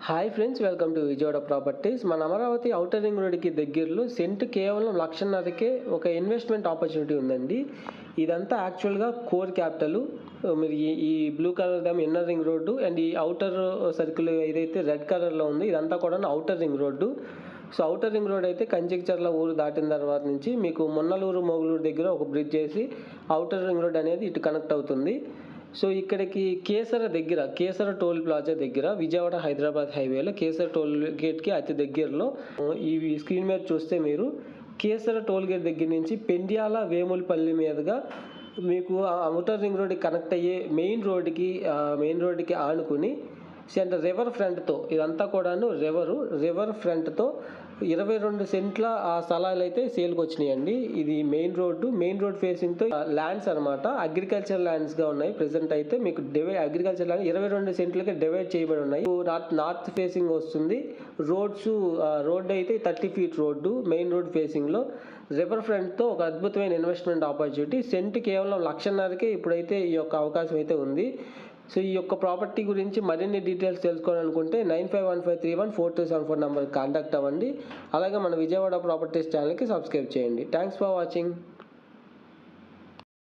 Hi friends, welcome to Vijayawada properties. మన Amaravati outer ring రోడ్కి దగ్గరలో సెంట్ కేవలం 1,50,000కే ఒక ఇన్వెస్ట్మెంట్ ఆపర్చునిటీ ఉందండి. ఇదంతా యాక్చువల్గా కోర్ క్యాపిటల్. మీరు ఈ బ్లూ కలర్ దామ్ ఇన్నర్ రింగ్ రోడ్డు అండ్ ఈ ఔటర్ సర్కిల్ ఏదైతే రెడ్ కలర్లో ఉంది ఇదంతా కూడా outer ring road. So outer ring road అయితే కంచికచర్ల ఊరు దాటిన తర్వాత నుంచి మీకు మొన్నలూరు మోగులూరు దగ్గర ఒక బ్రిడ్జ్ చేసి ఔటర్ రింగ్ రోడ్ అనేది ఇటు కనెక్ట్ అవుతుంది. సో ఇక్కడికి కేసర టోల్ ప్లాజా దగ్గర విజయవాడ హైదరాబాద్ హైవేలో కేసర టోల్ గేట్కి అతి దగ్గరలో ఈ స్క్రీన్ మీద చూస్తే మీరు కేసర టోల్ గేట్ దగ్గర నుంచి పెండ్యాల వేములపల్లి మీదుగా మీకు ఔటర్ రింగ్ రోడ్కి కనెక్ట్ అయ్యే మెయిన్ రోడ్డుకి ఆనుకుని సెంటర్ రివర్ ఫ్రంట్తో ఇదంతా కూడాను రివర్ ఫ్రంట్తో 22 సెంట్ల ఆ స్థలాలు అయితే సేల్కి వచ్చినాయండి. ఇది మెయిన్ రోడ్ ఫేసింగ్తో ల్యాండ్స్ అనమాట. అగ్రికల్చర్ ల్యాండ్స్గా ఉన్నాయి. ప్రెసెంట్ అయితే మీకు అగ్రికల్చర్ ల్యాండ్ 22 సెంట్లకి డివైడ్ చేయబడి ఉన్నాయి. నార్త్ ఫేసింగ్ వస్తుంది. రోడ్ అయితే 30 ఫీట్ రోడ్డు మెయిన్ రోడ్ ఫేసింగ్లో రివర్ ఫ్రంట్తో ఒక అద్భుతమైన ఇన్వెస్ట్మెంట్ ఆపర్చునిటీ. సెంట్ కేవలం 1,50,000కే ఇప్పుడైతే ఈ యొక్క అవకాశం అయితే ఉంది. సో ఈ యొక్క ప్రాపర్టీ గురించి మరిన్ని డీటెయిల్స్ తెలుసుకోవాలనుకుంటే 9515314274 నెంబర్కి కాంటాక్ట్ అవ్వండి. అలాగే మన విజయవాడ ప్రాపర్టీస్ ఛానల్కి సబ్స్క్రైబ్ చేయండి. Thanks for watching.